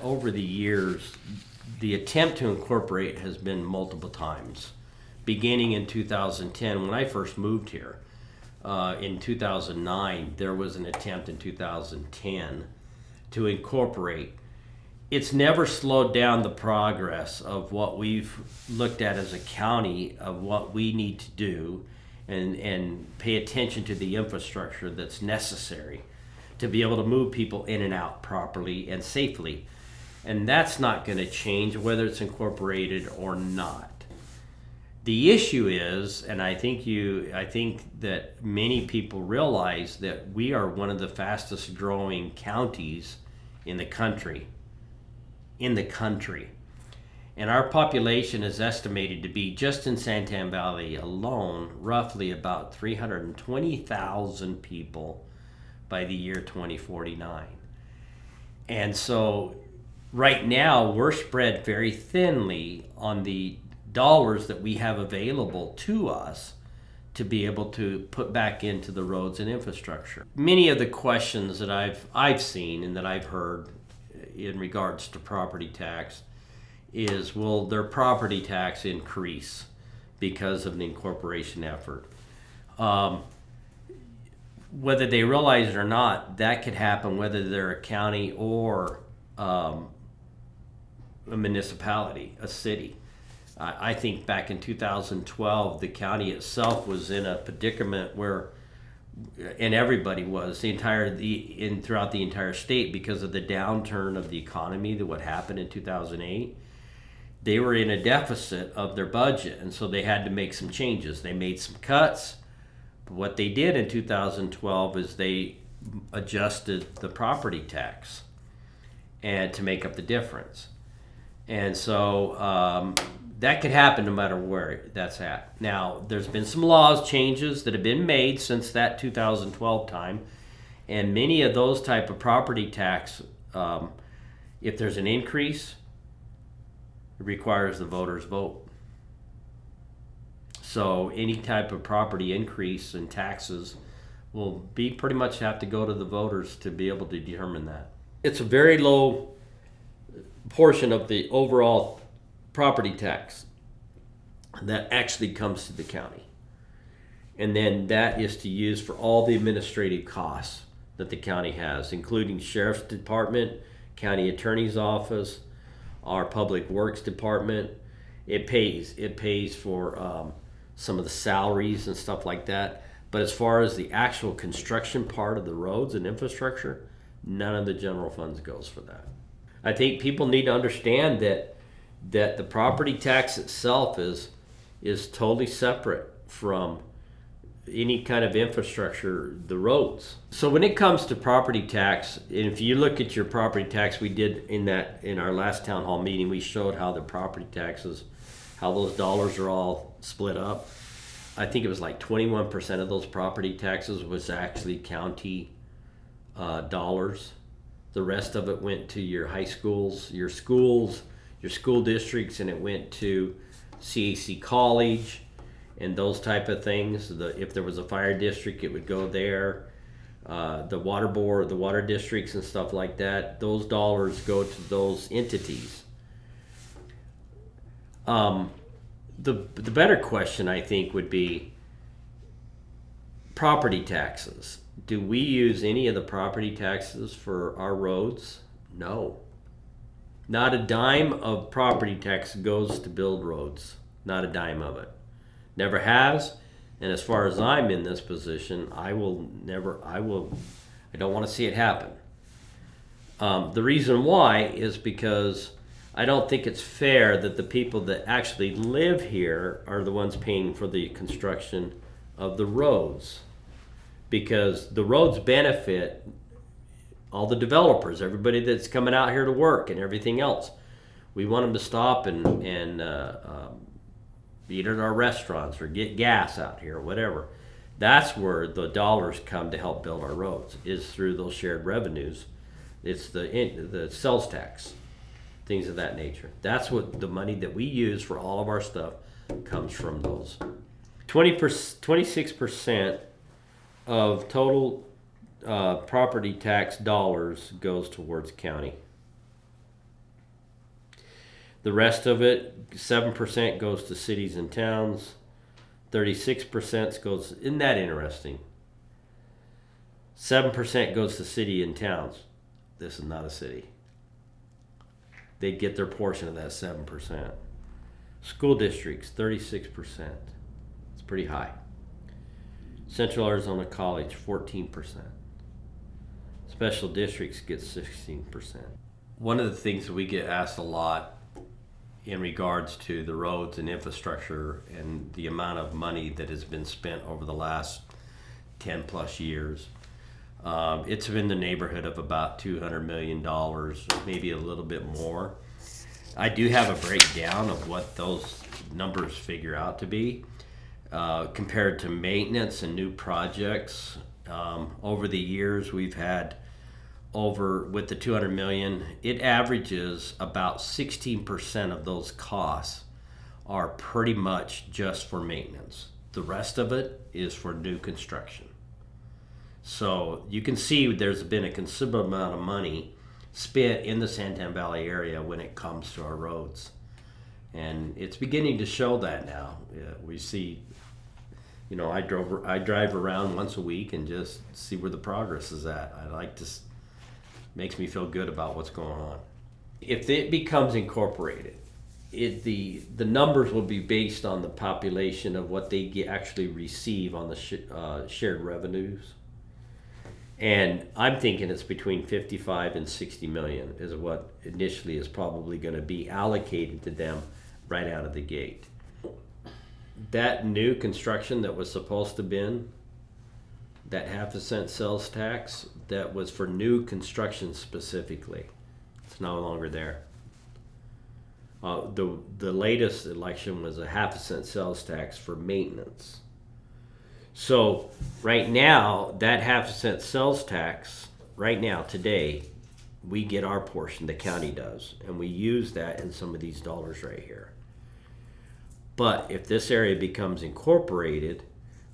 Over the years, the attempt to incorporate has been multiple times. Beginning in 2010, when I first moved here, in 2009, there was an attempt in 2010 to incorporate. It's never slowed down the progress of what we've looked at as a county of what we need to do and pay attention to the infrastructure that's necessary to be able to move people in and out properly and safely. And that's not going to change whether it's incorporated or not. The issue is, and I think that many people realize that we are one of the fastest growing counties in the country. And our population is estimated to be, just in Santan Valley alone, roughly about 320,000 people by the year 2049. And so right now we're spread very thinly on the dollars that we have available to us to be able to put back into the roads and infrastructure. Many of the questions that I've seen and that I've heard in regards to property tax is, will their property tax increase because of the incorporation effort? Whether they realize it or not, that could happen whether they're a county or a municipality, a city. I think back in 2012, the county itself was in a predicament where, and everybody was, throughout the entire state, because of the downturn of the economy, what happened in 2008. They were in a deficit of their budget, and so they had to make some changes. They made some cuts. But what they did in 2012 is they adjusted the property tax and to make up the difference. And so that could happen no matter where that's at. Now, there's been some laws changes that have been made since that 2012 time, and many of those type of property tax, if there's an increase, it requires the voters' vote. So any type of property increase in taxes will be pretty much have to go to the voters to be able to determine that. It's a very low portion of the overall property tax that actually comes to the county. And then that is to use for all the administrative costs that the county has, including sheriff's department, county attorney's office, our public works department. It pays for some of the salaries and stuff like that. But as far as the actual construction part of the roads and infrastructure, none of the general funds goes for that. I think people need to understand that the property tax itself is totally separate from any kind of infrastructure, the roads. So when it comes to property tax, and if you look at your property tax, we did in our last town hall meeting, we showed how the property taxes, how those dollars are all split up. I think it was like 21% of those property taxes was actually county dollars. The rest of it went to your high schools, your school districts, and it went to CAC College and those type of things. If there was a fire district, it would go there. The water board, the water districts and stuff like that, those dollars go to those entities. The better question, I think, would be property taxes. Do we use any of the property taxes for our roads? No. Not a dime of property tax goes to build roads. Not a dime of it. Never has. And as far as I'm in this position, I don't want to see it happen. The reason why is because I don't think it's fair that the people that actually live here are the ones paying for the construction of the roads. Because the roads benefit all the developers, everybody that's coming out here to work and everything else. We want them to stop and eat at our restaurants or get gas out here or whatever. That's where the dollars come to help build our roads, is through those shared revenues. It's the sales tax, things of that nature. That's what the money that we use for all of our stuff comes from those. 26% of total property tax dollars goes towards county. The rest of it, 7% goes to cities and towns. 36% goes, isn't that interesting? 7% goes to city and towns. This is not a city. They get their portion of that 7%. School districts, 36%. It's pretty high. Central Arizona College, 14%. Special districts get 16%. One of the things that we get asked a lot in regards to the roads and infrastructure and the amount of money that has been spent over the last 10 plus years, it's in the neighborhood of about $200 million, maybe a little bit more. I do have a breakdown of what those numbers figure out to be compared to maintenance and new projects. Over the years, we've had with the 200 million, it averages about 16% of those costs are pretty much just for maintenance. The rest of it is for new construction. So you can see there's been a considerable amount of money spent in the Santan Valley area when it comes to our roads. And it's beginning to show that now. We see, I drive around once a week and just see where the progress is at. I like to, makes me feel good about what's going on. If it becomes incorporated, the numbers will be based on the population of what they actually receive on the shared revenues. And I'm thinking it's between 55 and 60 million is what initially is probably going to be allocated to them right out of the gate. That new construction that was supposed to be that 0.5% sales tax that was for new construction specifically, it's no longer there. The latest election was a 0.5% sales tax for maintenance. So right now, that 0.5% sales tax, right now, today, we get our portion, the county does, and we use that in some of these dollars right here. But if this area becomes incorporated,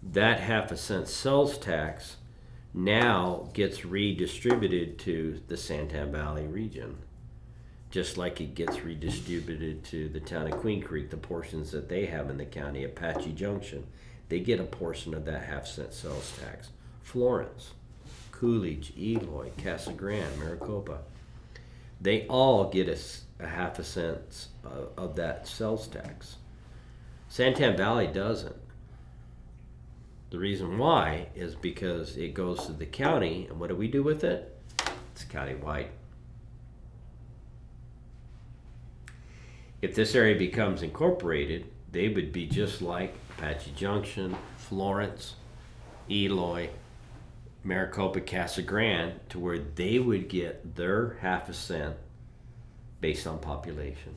that 0.5% sales tax now gets redistributed to the Santan Valley region, just like it gets redistributed to the town of Queen Creek, the portions that they have in the county, Apache Junction. They get a portion of that 0.5% sales tax. Florence, Coolidge, Eloy, Casa Grande, Maricopa, they all get a 0.5% of that sales tax. Santan Valley doesn't. The reason why is because it goes to the county, and what do we do with it? It's countywide. If this area becomes incorporated, they would be just like Apache Junction, Florence, Eloy, Maricopa, Casa Grande, to where they would get their 0.5% based on population.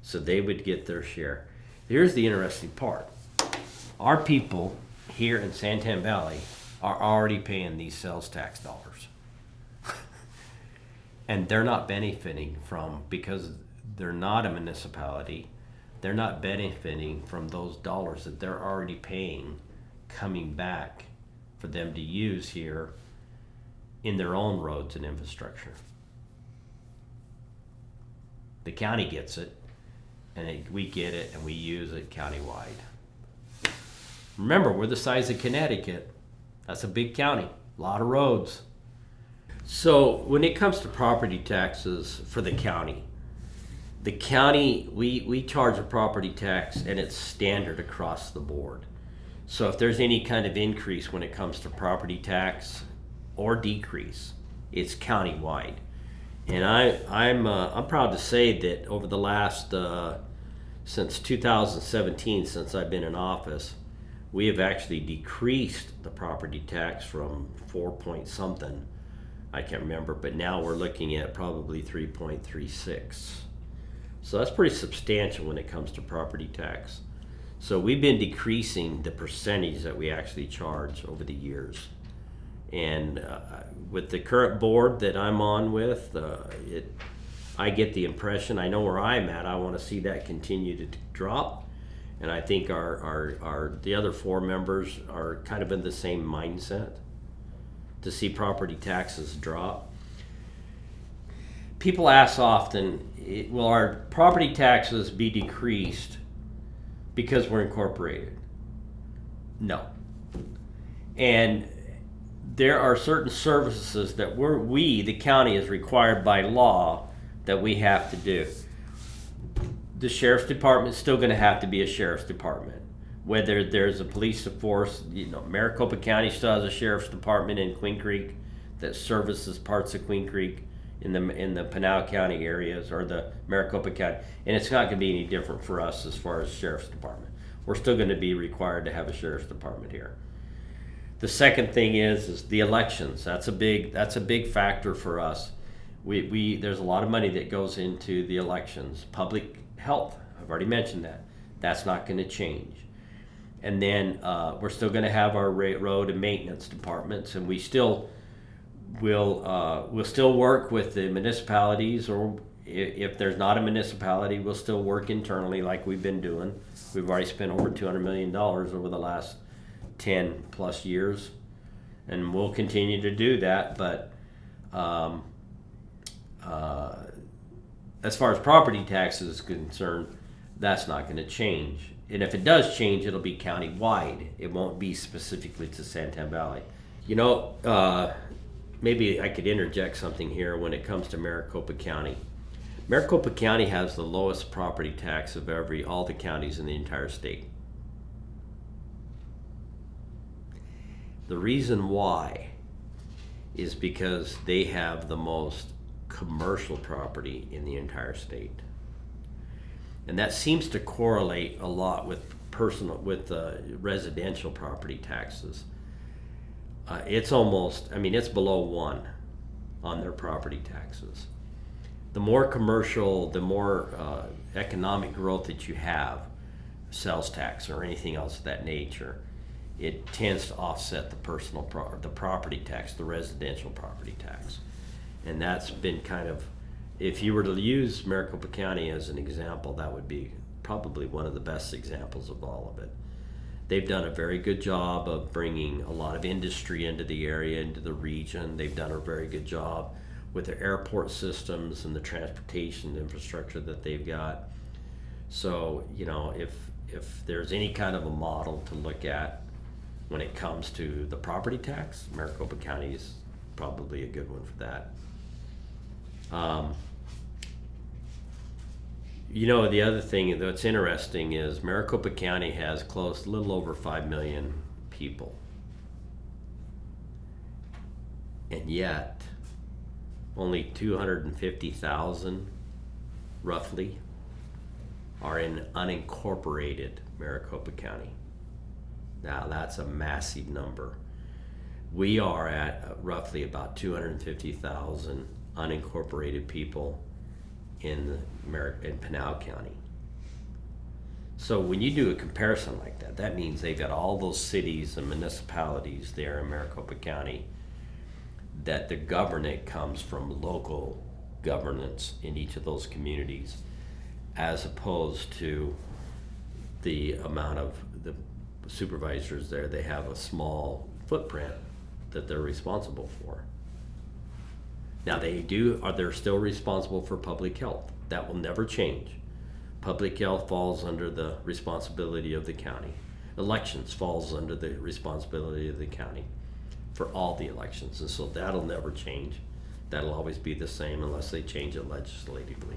So they would get their share. Here's the interesting part. Our people here in Santan Valley are already paying these sales tax dollars. And they're not benefiting from, because they're not a municipality, they're not benefiting from those dollars that they're already paying coming back for them to use here in their own roads and infrastructure. The county gets it, and we get it, and we use it countywide. Remember, we're the size of Connecticut. That's a big county, a lot of roads. So when it comes to property taxes for the county, we charge a property tax, and it's standard across the board. So if there's any kind of increase when it comes to property tax or decrease, it's countywide. And I'm proud to say that over the last since 2017, since I've been in office, we have actually decreased the property tax from 4 point something, I can't remember, but now we're looking at probably 3.36. So that's pretty substantial when it comes to property tax. So we've been decreasing the percentage that we actually charge over the years. And with the current board that I'm on with, I get the impression, I know where I'm at, I want to see that continue to drop. And I think the other 4 members are kind of in the same mindset to see property taxes drop. people ask often, will our property taxes be decreased because we're incorporated? No. And there are certain services that the county is required by law that we have to do. The sheriff's department is still going to have to be a sheriff's department. Whether there's a police force, Maricopa County still has a sheriff's department in Queen Creek that services parts of Queen Creek in the Pinal County areas, or the Maricopa County, and it's not going to be any different for us as far as sheriff's department. We're still going to be required to have a sheriff's department here. The second thing is the elections. That's a big factor for us. There's a lot of money that goes into the elections. Public health, I've already mentioned that. That's not going to change. And then we're still going to have our road and maintenance departments, and we'll still work with the municipalities, or if there's not a municipality, we'll still work internally like we've been doing. We've already spent over $200 million over the last 10 plus years, and we'll continue to do that. But as far as property taxes is concerned, that's not going to change. And if it does change, it'll be county-wide. It won't be specifically to Santan Valley. Maybe I could interject something here when it comes to Maricopa County. Maricopa County has the lowest property tax of all the counties in the entire state. The reason why is because they have the most commercial property in the entire state. And that seems to correlate a lot with residential property taxes. It's below 1 on their property taxes. The more commercial, the more economic growth that you have, sales tax or anything else of that nature, it tends to offset the property tax, the residential property tax. And that's been kind of, if you were to use Maricopa County as an example, that would be probably one of the best examples of all of it. They've done a very good job of bringing a lot of industry into the area, into the region. They've done a very good job with their airport systems and the transportation infrastructure that they've got. So, if there's any kind of a model to look at when it comes to the property tax, Maricopa County is probably a good one for that. The other thing that's interesting is Maricopa County has a little over 5 million people. And yet, only 250,000, roughly, are in unincorporated Maricopa County. Now, that's a massive number. We are at roughly about 250,000 unincorporated people in Pinal County. So when you do a comparison like that, that means they've got all those cities and municipalities there in Maricopa County that the governance comes from local governance in each of those communities, as opposed to the amount of the supervisors there. They have a small footprint that they're responsible for. Now they're still responsible for public health. That will never change. Public health falls under the responsibility of the county. Elections falls under the responsibility of the county for all the elections. And so that'll never change. That'll always be the same unless they change it legislatively.